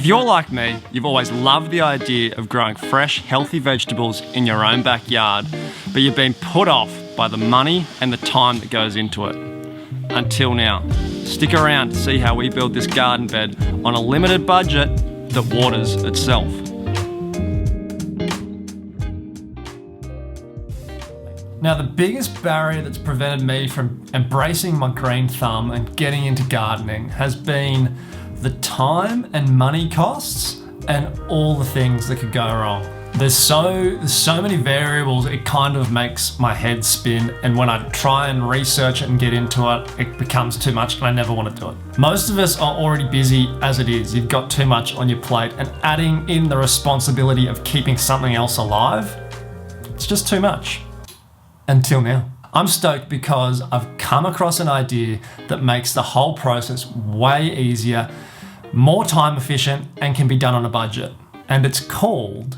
you're like me, you've always loved the idea of growing fresh, healthy vegetables in your own backyard, but you've been put off by the money and the time that goes into it. Until now. Stick around to see how we build this garden bed on a limited budget that waters itself. Now, the biggest barrier that's prevented me from embracing my green thumb and getting into gardening has been the time and money costs and all the things that could go wrong. There's so many variables, it kind of makes my head spin, and when I try and research it and get into it, it becomes too much and I never want to do it. Most of us are already busy as it is. You've got too much on your plate, and adding in the responsibility of keeping something else alive, it's just too much. Until now. I'm stoked because I've come across an idea that makes the whole process way easier, more time efficient, and can be done on a budget. And it's called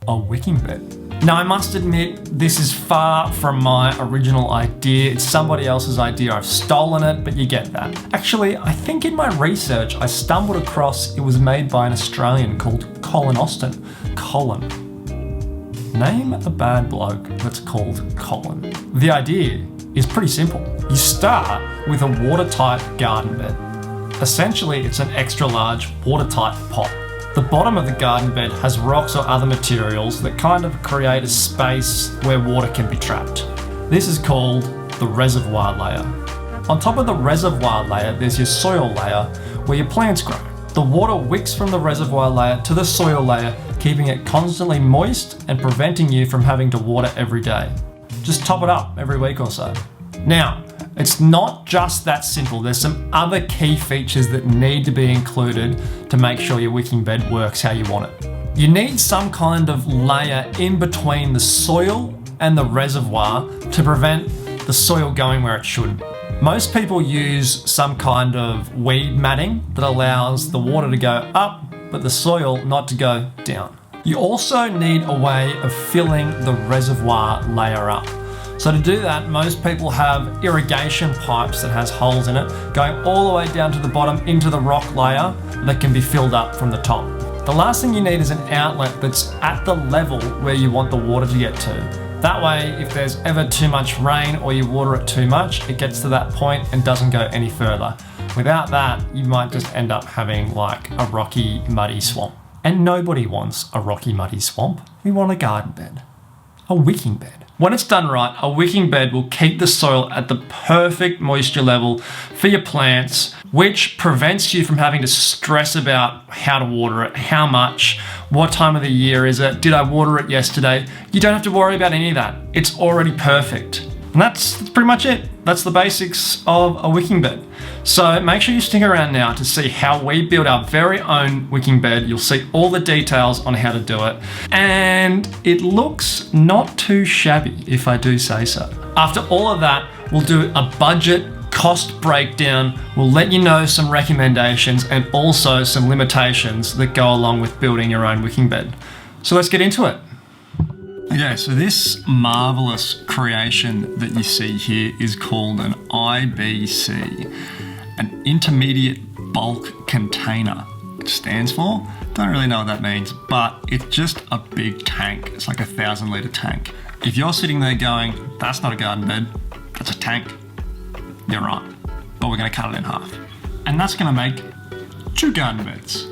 a wicking bed. Now, I must admit, this is far from my original idea. It's somebody else's idea. I've stolen it, but you get that. Actually, I think in my research, I stumbled across it was made by an Australian called Colin Austin. Colin. Name a bad bloke that's called Colin. The idea is pretty simple. You start with a watertight garden bed. Essentially, it's an extra large watertight pot. The bottom of the garden bed has rocks or other materials that kind of create a space where water can be trapped. This is called the reservoir layer. On top of the reservoir layer, there's your soil layer where your plants grow. The water wicks from the reservoir layer to the soil layer, keeping it constantly moist and preventing you from having to water every day. Just top it up every week or so. Now, it's not just that simple. There's some other key features that need to be included to make sure your wicking bed works how you want it. You need some kind of layer in between the soil and the reservoir to prevent the soil going where it should. Most people use some kind of weed matting that allows the water to go up, but the soil not to go down. You also need a way of filling the reservoir layer up. So to do that, most people have irrigation pipes that has holes in it, going all the way down to the bottom into the rock layer that can be filled up from the top. The last thing you need is an outlet that's at the level where you want the water to get to. That way, if there's ever too much rain or you water it too much, it gets to that point and doesn't go any further. Without that, you might just end up having like a rocky, muddy swamp. And nobody wants a rocky, muddy swamp. We want a garden bed, a wicking bed. When it's done right, a wicking bed will keep the soil at the perfect moisture level for your plants, which prevents you from having to stress about how to water it, how much, what time of the year is it, did I water it yesterday? You don't have to worry about any of that. It's already perfect. And that's pretty much it. That's the basics of a wicking bed. So make sure you stick around now to see how we build our very own wicking bed. You'll see all the details on how to do it. And it looks not too shabby, if I do say so. After all of that, we'll do a budget cost breakdown. We'll let you know some recommendations and also some limitations that go along with building your own wicking bed. So let's get into it. Okay, so this marvelous creation that you see here is called an IBC, an intermediate bulk container. It stands for, don't really know what that means, but it's just a big tank. It's like a 1,000-litre tank. If you're sitting there going, that's not a garden bed, that's a tank, you're right, but we're gonna cut it in half. And that's gonna make 2 garden beds.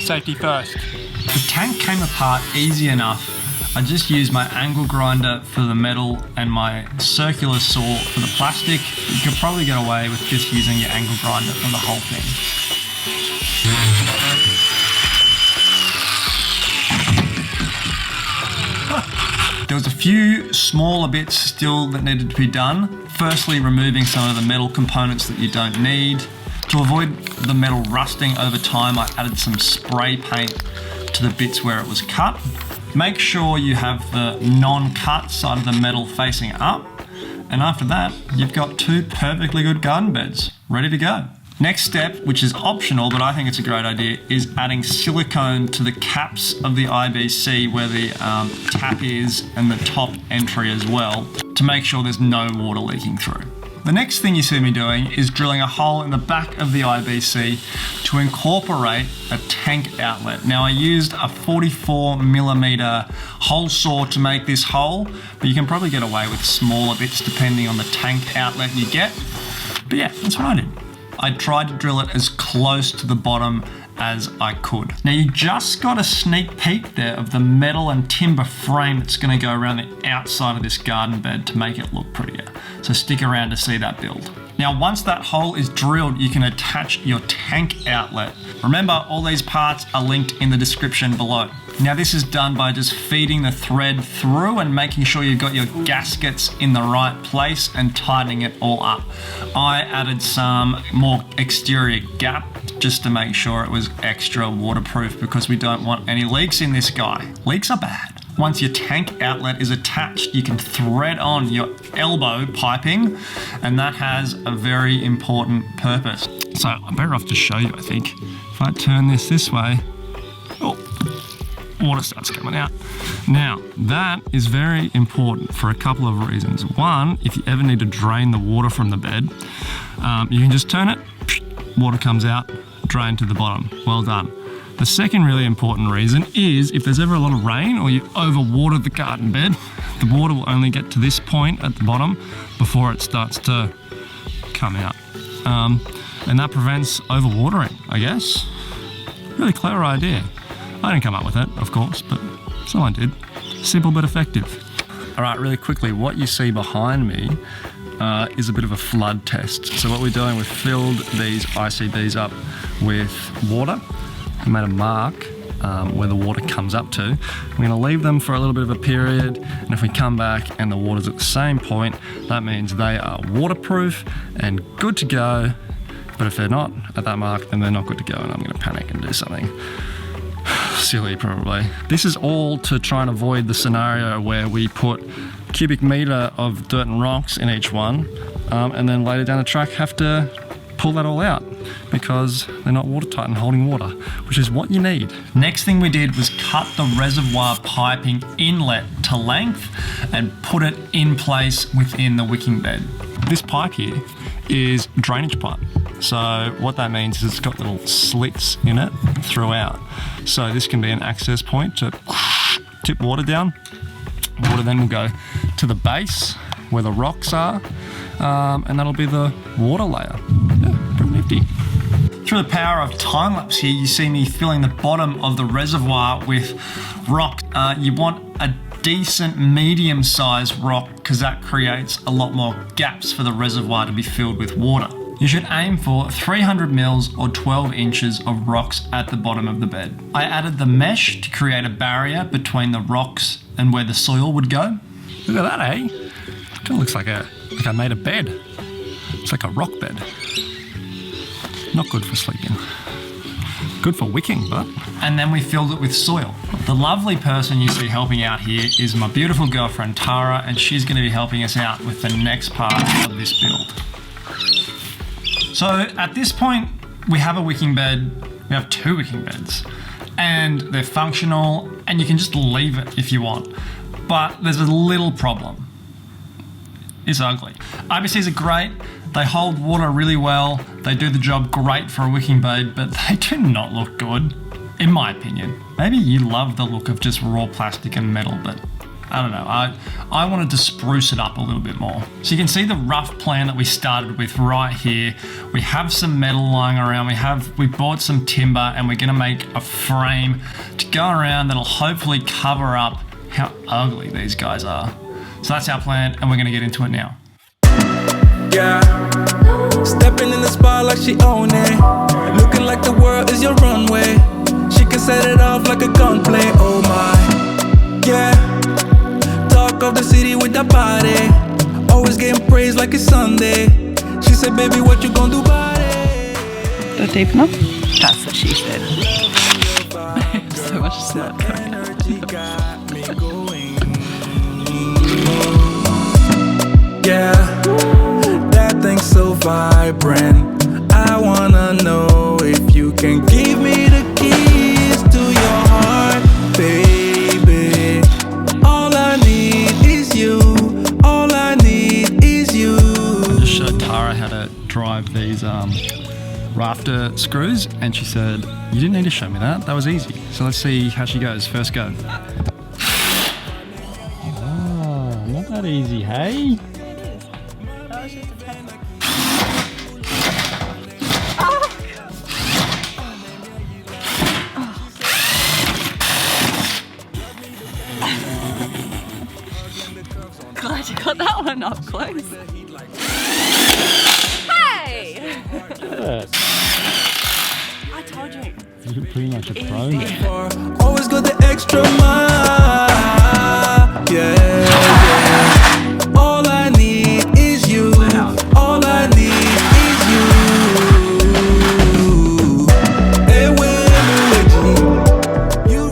Safety first. The tank came apart easy enough. I just used my angle grinder for the metal and my circular saw for the plastic. You could probably get away with just using your angle grinder for the whole thing. There was a few smaller bits still that needed to be done. Firstly, removing some of the metal components that you don't need. To avoid the metal rusting over time, I added some spray paint to the bits where it was cut. Make sure you have the non-cut side of the metal facing up. And after that, you've got 2 perfectly good garden beds ready to go. Next step, which is optional, but I think it's a great idea, is adding silicone to the caps of the IBC where the tap is and the top entry as well, to make sure there's no water leaking through. The next thing you see me doing is drilling a hole in the back of the IBC to incorporate a tank outlet. Now I used a 44mm hole saw to make this hole, but you can probably get away with smaller bits depending on the tank outlet you get. But yeah, that's what I did. I tried to drill it as close to the bottom as I could. Now you just got a sneak peek there of the metal and timber frame that's going to go around the outside of this garden bed to make it look prettier. So stick around to see that build. Now once that hole is drilled, you can attach your tank outlet. Remember, all these parts are linked in the description below. Now this is done by just feeding the thread through and making sure you've got your gaskets in the right place and tightening it all up. I added some more exterior gap just to make sure it was extra waterproof because we don't want any leaks in this guy. Leaks are bad. Once your tank outlet is attached, you can thread on your elbow piping, and that has a very important purpose. So I'm better off to show you, I think. If I turn this way, oh, water starts coming out. Now, that is very important for a couple of reasons. One, if you ever need to drain the water from the bed, you can just turn it, water comes out, drain to the bottom. Well done. The second really important reason is if there's ever a lot of rain or you overwater the garden bed, the water will only get to this point at the bottom before it starts to come out. And that prevents overwatering, I guess. Really clever idea. I didn't come up with it, of course, but someone did. Simple but effective. All right, really quickly, what you see behind me is a bit of a flood test. So what we're doing, we've filled these ICBs up with water. We made a mark where the water comes up to. We're going to leave them for a little bit of a period, and if we come back and the water's at the same point, that means they are waterproof and good to go. But if they're not at that mark, then they're not good to go, and I'm going to panic and do something silly probably. This is all to try and avoid the scenario where we put cubic meter of dirt and rocks in each one, and then later down the track have to pull that all out because they're not watertight and holding water, which is what you need. Next thing we did was cut the reservoir piping inlet to length and put it in place within the wicking bed. This pipe here is drainage pipe. So what that means is it's got little slits in it throughout. So this can be an access point to tip water down. Water then will go to the base where the rocks are, and that'll be the water layer. Yeah, pretty nifty. Through the power of time-lapse here, you see me filling the bottom of the reservoir with rock. You want a decent medium-sized rock because that creates a lot more gaps for the reservoir to be filled with water. You should aim for 300 mils or 12 inches of rocks at the bottom of the bed. I added the mesh to create a barrier between the rocks and where the soil would go. Look at that, eh? Kind of looks like I made a bed. It's like a rock bed. Not good for sleeping. Good for wicking, but. And then we filled it with soil. The lovely person you see helping out here is my beautiful girlfriend Tara, and she's going to be helping us out with the next part of this build. So at this point, we have a wicking bed, we have 2 wicking beds, and they're functional, and you can just leave it if you want. But there's a little problem. It's ugly. IBCs are great, they hold water really well, they do the job great for a wicking bed, but they do not look good, in my opinion. Maybe you love the look of just raw plastic and metal, but I don't know, I wanted to spruce it up a little bit more. So you can see the rough plan that we started with right here. We have some metal lying around, we bought some timber, and we're gonna make a frame to go around that'll hopefully cover up how ugly these guys are. So that's our plan, and we're gonna get into it now. Yeah, stepping in the spot like she own it, looking like the world is your runway. She can set it off like a gunplay, oh my, yeah. Talk of the city with that body, always getting praised like it's Sunday. She said, baby, what you gonna do about it? Not deep enough? That's what she said. I have so much snot coming out. Yeah, that thing's so vibrant. I wanna know if you can give me the keys to your heart, baby. All I need is you. All I need is you. Just showed the screws and she said, you didn't need to show me that. That was easy. So let's see how she goes. First go. Oh, not that easy, hey? Glad you got that one up close. Hey! I told you. You're pretty much a pro. Always got the extra mile. Yeah. All I need is you. All I need is you.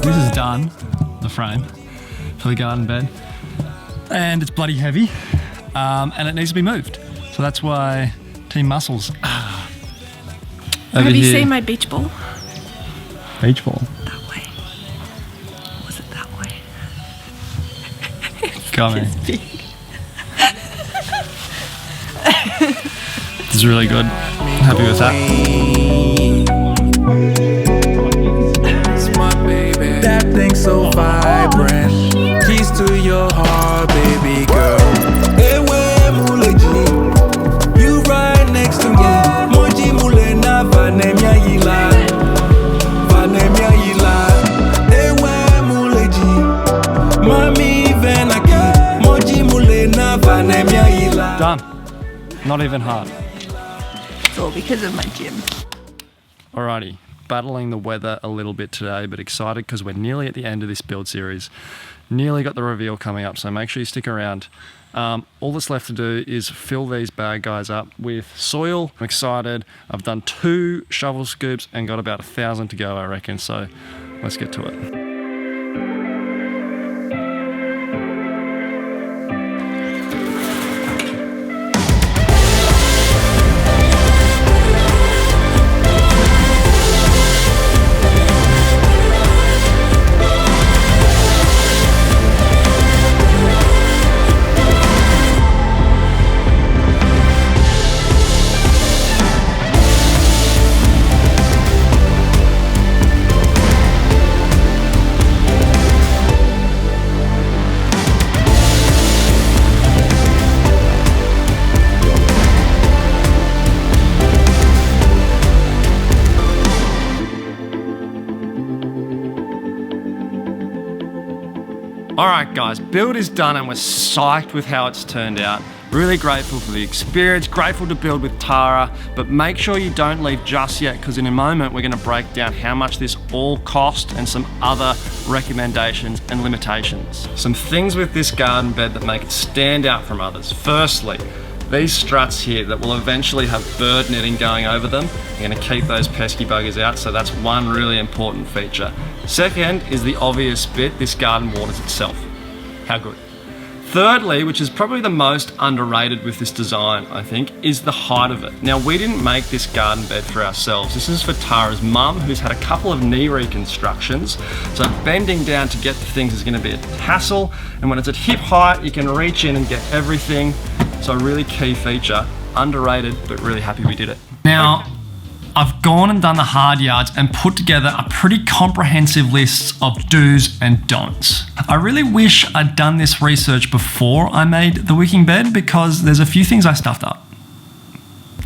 This is done, the frame for the garden bed. And it's bloody heavy, and it needs to be moved. So that's why Team Muscles. Have you seen my beach ball? Beach ball? That way. Was it that way? Got me. It's big. This is really good. Happy with that. That thing's so vibrant. Keys to your heart, baby girl. Ewe muleji, you right next to me. Moji mulena vanemia yila, vanemia yila. Ewe muleji, mami venaki. Moji mulena vanemia yila. Done. Not even hard. It's all because of my gym. Alrighty. Battling the weather a little bit today, but excited because we're nearly at the end of this build series. Nearly got the reveal coming up, so make sure you stick around. All that's left to do is fill these bad guys up with soil. I'm excited. I've done 2 shovel scoops and got about 1,000 to go, I reckon, so let's get to it. Alright guys, build is done and we're psyched with how it's turned out. Really grateful for the experience, grateful to build with Tara, but make sure you don't leave just yet because in a moment we're going to break down how much this all cost and some other recommendations and limitations. Some things with this garden bed that make it stand out from others. Firstly, these struts here that will eventually have bird netting going over them are going to keep those pesky buggers out, so that's one really important feature. Second is the obvious bit, this garden waters itself. How good. Thirdly, which is probably the most underrated with this design, I think, is the height of it. Now, we didn't make this garden bed for ourselves. This is for Tara's mum, who's had a couple of knee reconstructions. So bending down to get to things is going to be a hassle. And when it's at hip height, you can reach in and get everything. So a really key feature, underrated, but really happy we did it. Now, I've gone and done the hard yards and put together a pretty comprehensive list of do's and don'ts. I really wish I'd done this research before I made the wicking bed because there's a few things I stuffed up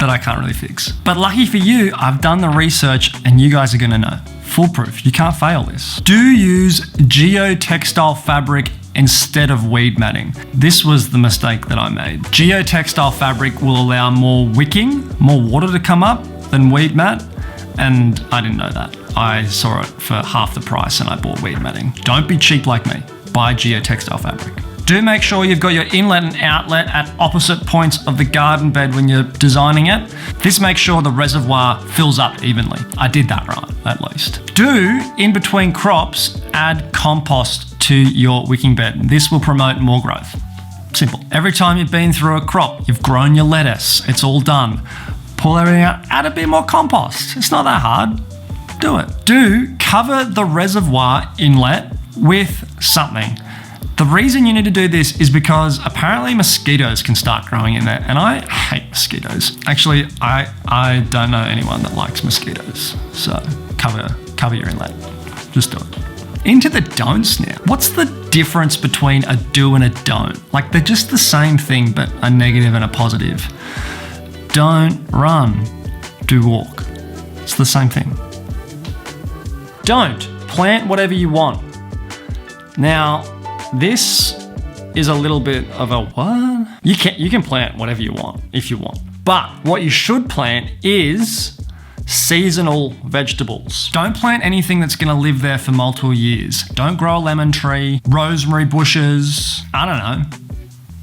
that I can't really fix. But lucky for you, I've done the research and you guys are gonna know. Foolproof, you can't fail this. Do use geotextile fabric instead of weed matting. This was the mistake that I made. Geotextile fabric will allow more wicking, more water to come up than weed mat, and I didn't know that. I saw it for half the price and I bought weed matting. Don't be cheap like me. Buy geotextile fabric. Do make sure you've got your inlet and outlet at opposite points of the garden bed when you're designing it. This makes sure the reservoir fills up evenly. I did that right, at least. Do, in between crops, add compost to your wicking bed. This will promote more growth. Simple. Every time you've been through a crop, you've grown your lettuce, it's all done. Pull everything out, add a bit more compost. It's not that hard. Do it. Do cover the reservoir inlet with something. The reason you need to do this is because apparently mosquitoes can start growing in there, and I hate mosquitoes. Actually, I don't know anyone that likes mosquitoes, so cover your inlet. Just do it. Into the don'ts now. What's the difference between a do and a don't? Like, they're just the same thing, but a negative and a positive. Don't run, do walk. It's the same thing. Don't plant whatever you want. Now, this is a little bit of a what? You can plant whatever you want if you want. But what you should plant is seasonal vegetables. Don't plant anything that's going to live there for multiple years. Don't grow a lemon tree, rosemary bushes, I don't know,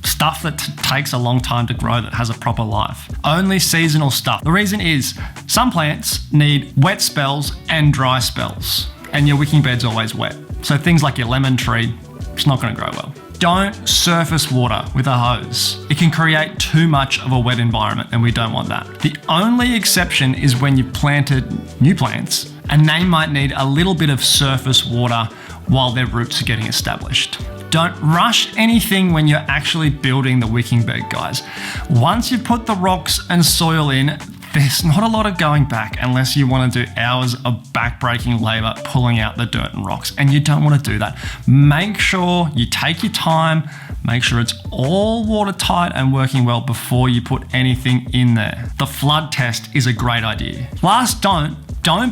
stuff that takes a long time to grow that has a proper life. Only seasonal stuff. The reason is some plants need wet spells and dry spells, and your wicking bed's always wet. So things like your lemon tree, it's not going to grow well. Don't surface water with a hose. It can create too much of a wet environment, and we don't want that. The only exception is when you've planted new plants and they might need a little bit of surface water while their roots are getting established. Don't rush anything when you're actually building the wicking bed, guys. Once you've put the rocks and soil in, there's not a lot of going back unless you want to do hours of backbreaking labor pulling out the dirt and rocks, and you don't want to do that. Make sure you take your time, make sure it's all watertight and working well before you put anything in there. The flood test is a great idea. Last don't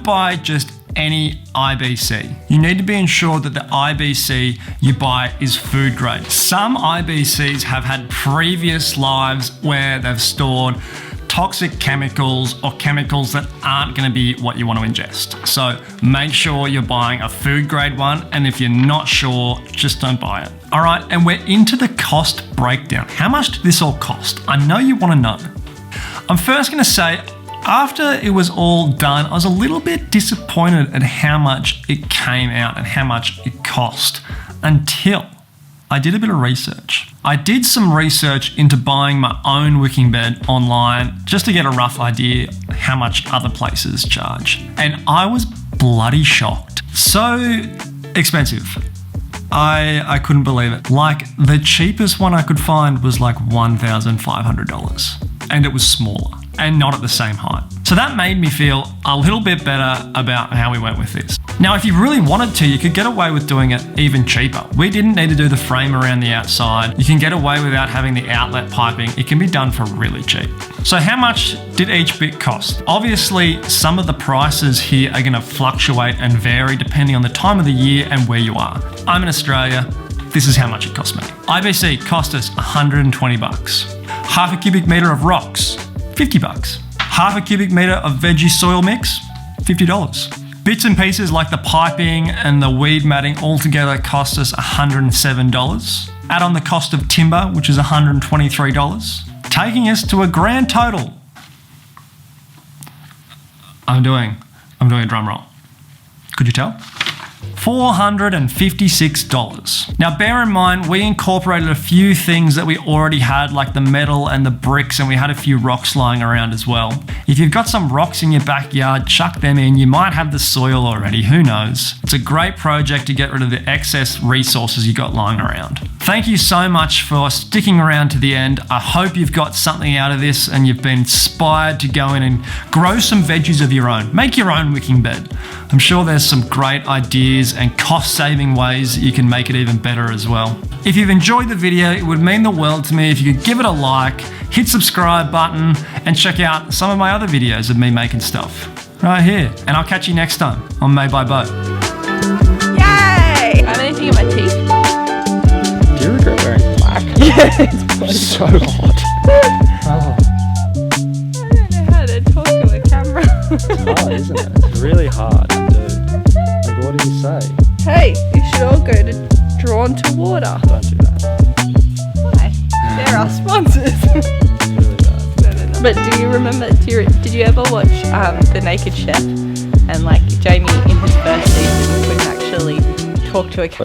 buy just any IBC. You need to be ensured that the IBC you buy is food grade. Some IBCs have had previous lives where they've stored toxic chemicals or chemicals that aren't going to be what you want to ingest. So make sure you're buying a food grade one, and if you're not sure, just don't buy it. All right, and we're into the cost breakdown. How much did this all cost? I know you want to know. I'm first going to say, after it was all done, I was a little bit disappointed at how much it came out and how much it cost until I did a bit of research. I did some research into buying my own wicking bed online just to get a rough idea how much other places charge. And I was bloody shocked. So expensive. I couldn't believe it. Like, the cheapest one I could find was like $1,500. And it was smaller and not at the same height. So that made me feel a little bit better about how we went with this. Now, if you really wanted to, you could get away with doing it even cheaper. We didn't need to do the frame around the outside. You can get away without having the outlet piping. It can be done for really cheap. So how much did each bit cost? Obviously, some of the prices here are going to fluctuate and vary depending on the time of the year and where you are. I'm in Australia. This is how much it cost me. IBC cost us $120. Half a cubic meter of rocks, $50. Half a cubic meter of veggie soil mix, $50. Bits and pieces like the piping and the weed matting altogether cost us $107. Add on the cost of timber, which is $123, taking us to a grand total. I'm doing a drum roll. Could you tell? $456. Now, bear in mind, we incorporated a few things that we already had, like the metal and the bricks, and we had a few rocks lying around as well. If you've got some rocks in your backyard, chuck them in. You might have the soil already, who knows? It's a great project to get rid of the excess resources you got lying around. Thank you so much for sticking around to the end. I hope you've got something out of this and you've been inspired to go in and grow some veggies of your own. Make your own wicking bed. I'm sure there's some great ideas and cost-saving ways that you can make it even better as well. If you've enjoyed the video, it would mean the world to me if you could give it a like, hit subscribe button, and check out some of my other videos of me making stuff right here. And I'll catch you next time on Made by Boat. Yay! I have anything in my teeth. Do you regret wearing black? Yeah, it's so hot. I don't know how to talk to a camera. It's hard, isn't it? It's really hard to do. Like, what do you say? Hey, you should all go to Drawn to Water. Don't do that. Why? They're our sponsors. It's really bad. No. But do you remember, did you ever watch The Naked Chef? And like Jamie in his first season couldn't actually talk to a camera.